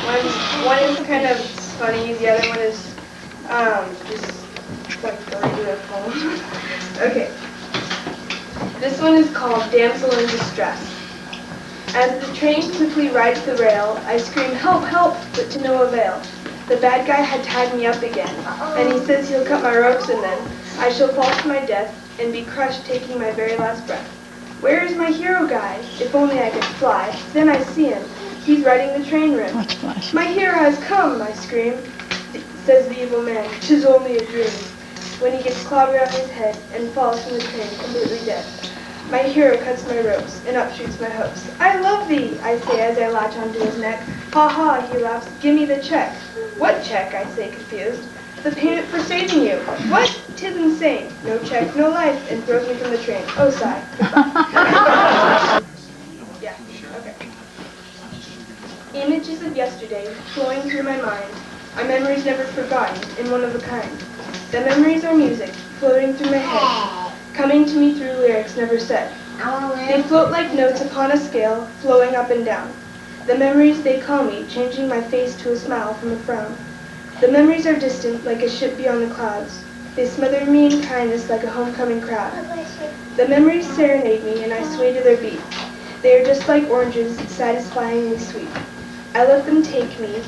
One is kind of funny, the other one is just like a regular poem. Okay. This one is called Damsel in Distress. As the train quickly rides the rail, I scream, help, help, but to no avail. The bad guy had tied me up again, and he says he'll cut my ropes and then I shall fall to my death and be crushed taking my very last breath. Where is my hero guy? If only I could fly. Then I see him. He's riding the train rim. My hero has come, I scream. Says the evil man, 'tis only a dream. When he gets clobbered on his head and falls from the train completely dead. My hero cuts my ropes and up shoots my hopes. I love thee, I say as I latch onto his neck. Ha ha, he laughs, give me the check. What check, I say confused. The payment for saving you. What? 'Tis insane. No check, no life, and throws me from the train. Oh, sigh. Yeah, okay. Images of yesterday flowing through my mind are memories never forgotten and one of a kind. The memories are music floating through my head, coming to me through lyrics never said. They float like notes upon a scale, flowing up and down. The memories, they call me, changing my face to a smile from a frown. The memories are distant like a ship beyond the clouds. They smother me in kindness like a homecoming crowd. The memories serenade me and I sway to their beat. They are just like oranges, satisfyingly sweet. I let them take me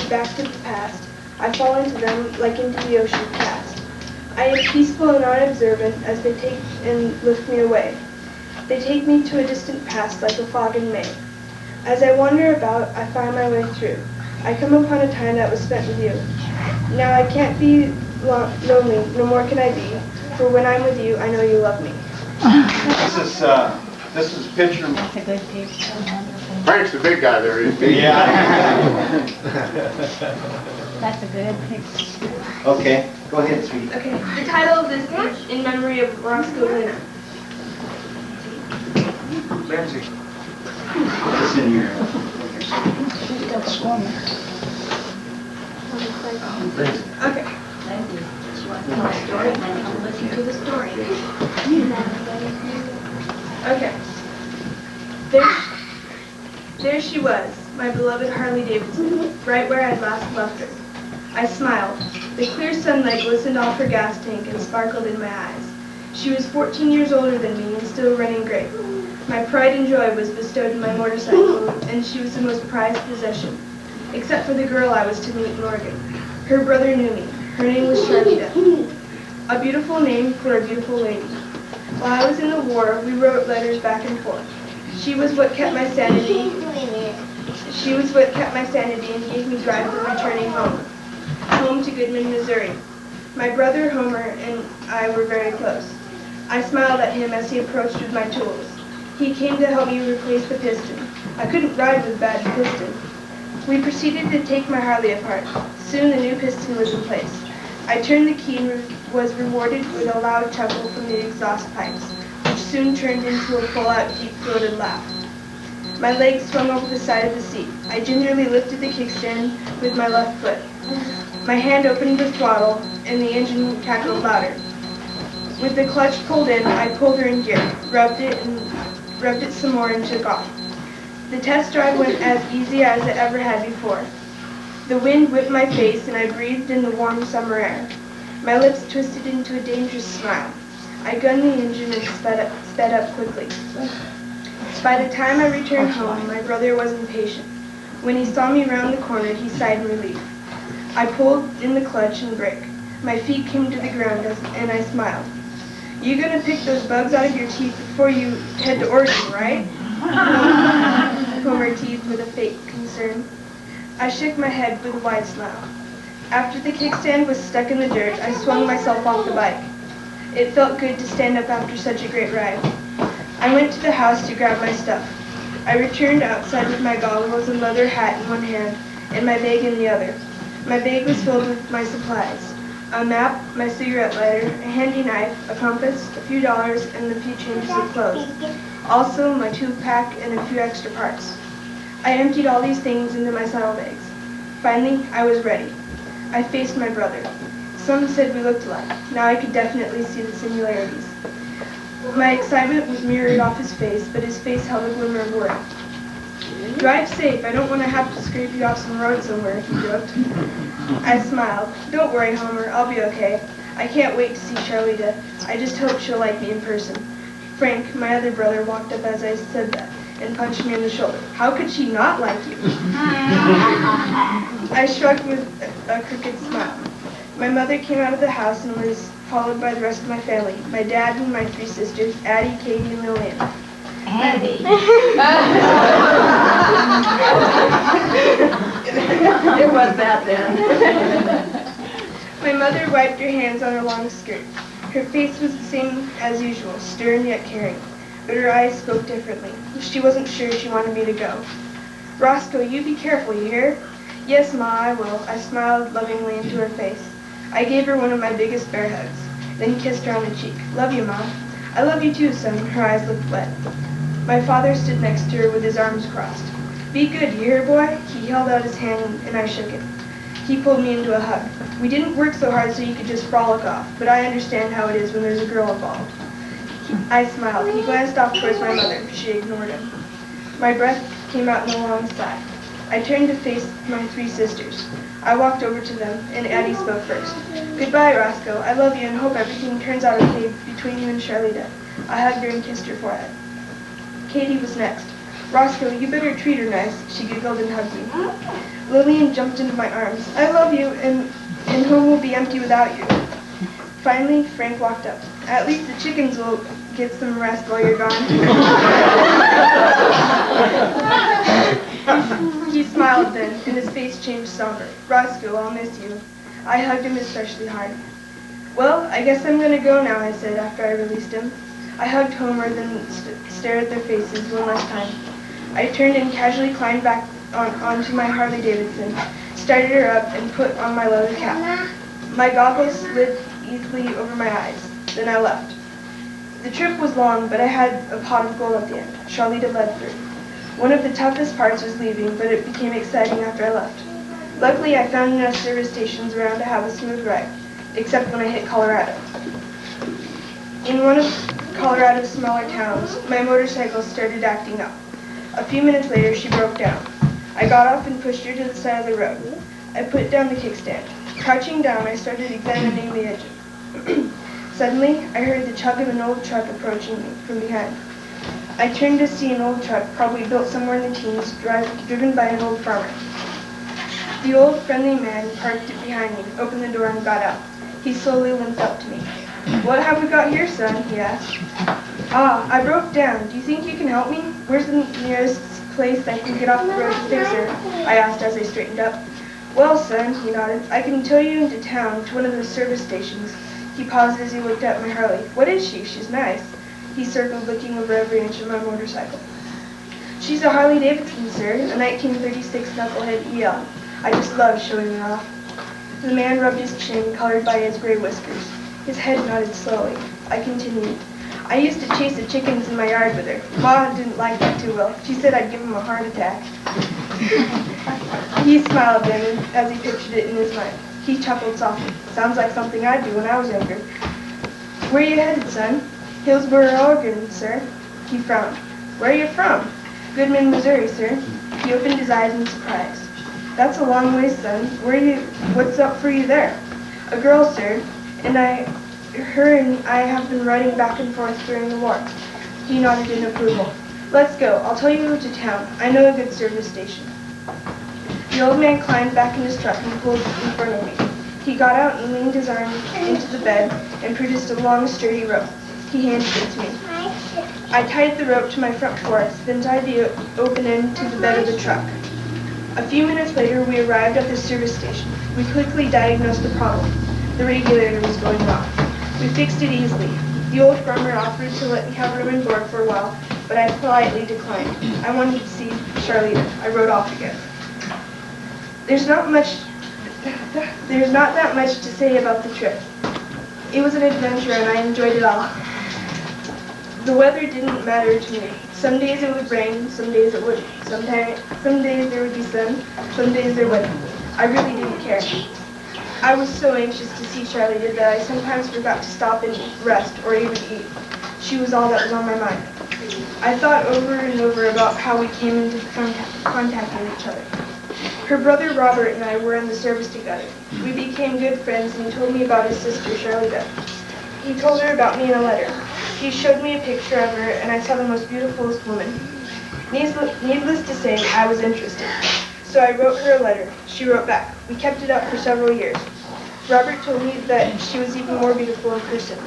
back to the past. I fall into them like into the ocean past. I am peaceful and unobservant as they take and lift me away. They take me to a distant past like a fog in May. As I wander about, I find my way through. I come upon a time that was spent with you. Now I can't be lonely, no more can I be, for when I'm with you, I know you love me. This is a picture. That's a good picture. Frank's the big guy there, isn't he? Yeah. That's a good picture. Okay, go ahead, sweetie. Okay, the title of this is In Memory of Roscoe Luna. Ramsey. Put this in here. Okay. Listen to the story. Okay. There she was, my beloved Harley Davidson, right where I'd last left her. I smiled. The clear sunlight glistened off her gas tank and sparkled in my eyes. She was 14 years older than me and still running great. My pride and joy was bestowed in my motorcycle, and she was the most prized possession, except for the girl I was to meet in Oregon. Her brother knew me. Her name was Sharmita. A beautiful name for a beautiful lady. While I was in the war, we wrote letters back and forth. She was what kept my sanity. She was what kept my sanity and gave me drive for returning home to Goodman, Missouri. My brother Homer and I were very close. I smiled at him as he approached with my tools. He came to help me replace the piston. I couldn't ride with bad piston. We proceeded to take my Harley apart. Soon the new piston was in place. I turned the key and was rewarded with a loud chuckle from the exhaust pipes, which soon turned into a full-out, deep-throated laugh. My legs swung over the side of the seat. I gingerly lifted the kickstand with my left foot. My hand opened the throttle, and the engine cackled louder. With the clutch pulled in, I pulled her in gear, rubbed it some more, and took off. The test drive went as easy as it ever had before. The wind whipped my face, and I breathed in the warm summer air. My lips twisted into a dangerous smile. I gunned the engine and sped up quickly. By the time I returned home, my brother was impatient. When he saw me round the corner, he sighed in relief. I pulled in the clutch and brake. My feet came to the ground and I smiled. You gonna pick those bugs out of your teeth before you head to Oregon, right? Homer teased with a fake concern. I shook my head with a wide smile. After the kickstand was stuck in the dirt, I swung myself off the bike. It felt good to stand up after such a great ride. I went to the house to grab my stuff. I returned outside with my goggles and leather hat in one hand and my bag in the other. My bag was filled with my supplies. A map, my cigarette lighter, a handy knife, a compass, a few dollars, and a few changes of clothes. Also, my tube pack and a few extra parts. I emptied all these things into my saddlebags. Finally, I was ready. I faced my brother. Some said we looked alike. Now I could definitely see the similarities. My excitement was mirrored off his face, but his face held a glimmer of worry. Drive safe. I don't want to have to scrape you off some road somewhere, he joked. I smiled. Don't worry, Homer. I'll be okay. I can't wait to see Charlita. I just hope she'll like me in person. Frank, my other brother, walked up as I said that and punched me in the shoulder. How could she not like you? I shrugged with a crooked smile. My mother came out of the house and was followed by the rest of my family. My dad and my 3 sisters, Addie, Katie, and Lillian. Addie. It was that then. My mother wiped her hands on her long skirt. Her face was the same as usual, stern yet caring, but her eyes spoke differently. She wasn't sure she wanted me to go. Roscoe, you be careful, you hear? Yes, Ma, I will. I smiled lovingly into her face. I gave her one of my biggest bear hugs, then kissed her on the cheek. Love you, Ma. I love you too, son. Her eyes looked wet. My father stood next to her with his arms crossed. Be good, you hear, boy? He held out his hand and I shook it. He pulled me into a hug. We didn't work so hard so you could just frolic off, but I understand how it is when there's a girl involved. I smiled. He glanced off towards my mother. She ignored him. My breath came out in a long sigh. I turned to face my 3 sisters. I walked over to them, and Addie spoke first. Goodbye, Roscoe. I love you and hope everything turns out okay between you and Charlita. I hugged her and kissed her forehead. Katie was next. Roscoe, you better treat her nice. She giggled and hugged me. Lillian jumped into my arms. I love you, and home will be empty without you. Finally, Frank walked up. At least the chickens will get some rest while you're gone. He smiled then, and his face changed somber. Roscoe, I'll miss you. I hugged him especially hard. Well, I guess I'm going to go now, I said after I released him. I hugged Homer, then stared at their faces one last time. I turned and casually climbed back onto my Harley Davidson, started her up, and put on my leather cap. My goggles slid easily over my eyes. Then I left. The trip was long, but I had a pot of gold at the end. Charlita led through. One of the toughest parts was leaving, but it became exciting after I left. Luckily, I found enough service stations around to have a smooth ride, except when I hit Colorado. In one of Colorado's smaller towns, my motorcycle started acting up. A few minutes later, she broke down. I got off and pushed her to the side of the road. I put down the kickstand. Crouching down, I started examining the engine. Suddenly, I heard the chug of an old truck approaching me from behind. I turned to see an old truck, probably built somewhere in the teens, driven by an old farmer. The old friendly man parked it behind me, opened the door, and got out. He slowly limped up to me. What have we got here, son? He asked. Ah, I broke down. Do you think you can help me? Where's the nearest place I can get off the road to fix her? I asked as I straightened up. Well, son, he nodded, I can tow you into town to one of the service stations. He paused as he looked at my Harley. What is she? She's nice. He circled, looking over every inch of my motorcycle. She's a Harley Davidson, sir, a 1936 knucklehead EL. I just love showing her off. The man rubbed his chin, colored by his gray whiskers. His head nodded slowly. I continued. I used to chase the chickens in my yard with her. Ma didn't like that too well. She said I'd give him a heart attack. He smiled then as he pictured it in his mind. He chuckled softly. Sounds like something I'd do when I was younger. Where are you headed, son? Hillsboro, Oregon, sir. He frowned. Where are you from? Goodman, Missouri, sir. He opened his eyes in surprise. That's a long way, son. What's up for you there? A girl, sir, and her and I have been riding back and forth during the war. He nodded in approval. Let's go. I'll tell you to town. I know a good service station. The old man climbed back in his truck and pulled in front of me. He got out and leaned his arm into the bed and produced a long, sturdy rope. He handed it to me. I tied the rope to my front forks, then tied the open end to the bed of the truck. A few minutes later, we arrived at the service station. We quickly diagnosed the problem. The radiator was going off. We fixed it easily. The old farmer offered to let me have room and board for a while, but I politely declined. I wanted to see Charlita. I rode off again. There's not that much to say about the trip. It was an adventure and I enjoyed it all. The weather didn't matter to me. Some days it would rain, some days it wouldn't. Some days there would be sun, some days there wouldn't. I really didn't care. I was so anxious to see Charlita that I sometimes forgot to stop and rest or even eat. She was all that was on my mind. I thought over and over about how we came into contact with each other. Her brother Robert and I were in the service together. We became good friends, and he told me about his sister, Charlita. He told her about me in a letter. He showed me a picture of her, and I saw the most beautifulest woman. Needless to say, I was interested. So I wrote her a letter. She wrote back. We kept it up for several years. Robert told me that she was even more beautiful in person.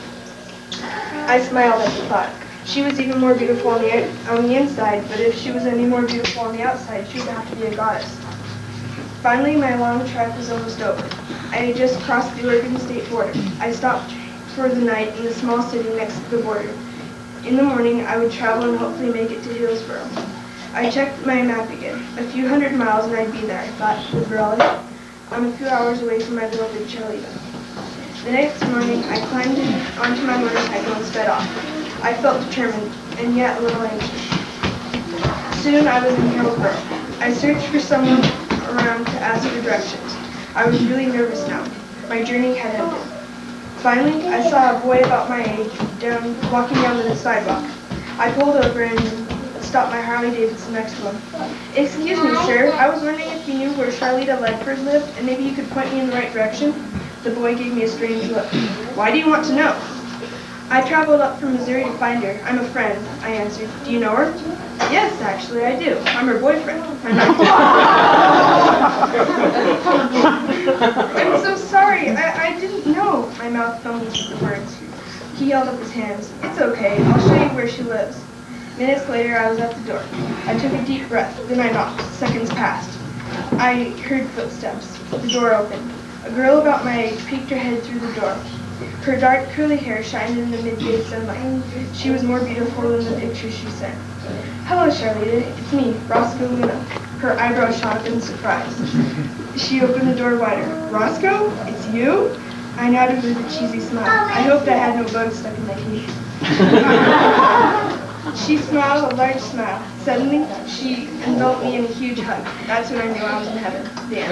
I smiled at the thought. She was even more beautiful on the inside, but if she was any more beautiful on the outside, she would have to be a goddess. Finally, my long trek was almost over. I had just crossed the Oregon state border. I stopped for the night in a small city next to the border. In the morning, I would travel and hopefully make it to Hillsboro. I checked my map again. A few hundred miles and I'd be there, I thought, with Raleigh. I'm a few hours away from my beloved Charlita. The next morning, I climbed onto my motorcycle and sped off. I felt determined, and yet a little anxious. Soon I was in Hillsboro. I searched for someone around to ask for directions. I was really nervous now. My journey had ended. Finally, I saw a boy about my age walking down the sidewalk. I pulled over and stopped my Harley Davidson next to him. "Excuse me, sir. I was wondering if you knew where Charlita Ledford lived, and maybe you could point me in the right direction?" The boy gave me a strange look. "Why do you want to know?" "I traveled up from Missouri to find her. I'm a friend," I answered. "Do you know her?" "Yes, actually, I do. I'm her boyfriend." "I'm so sorry. I didn't know." My mouth fumbled with the words. He held up his hands. "It's okay. I'll show you where she lives." Minutes later, I was at the door. I took a deep breath. Then I knocked. Seconds passed. I heard footsteps. The door opened. A girl about my age peeked her head through the door. Her dark curly hair shined in the midday sunlight. She was more beautiful than the picture she sent. "Hello, Charlita. It's me, Roscoe Luna." Her eyebrows shot up in surprise. She opened the door wider. "Roscoe? It's you?" I nodded with a cheesy smile. I hoped I had no bugs stuck in my teeth. She smiled a large smile. Suddenly, she enveloped me in a huge hug. That's when I knew I was in heaven. The end.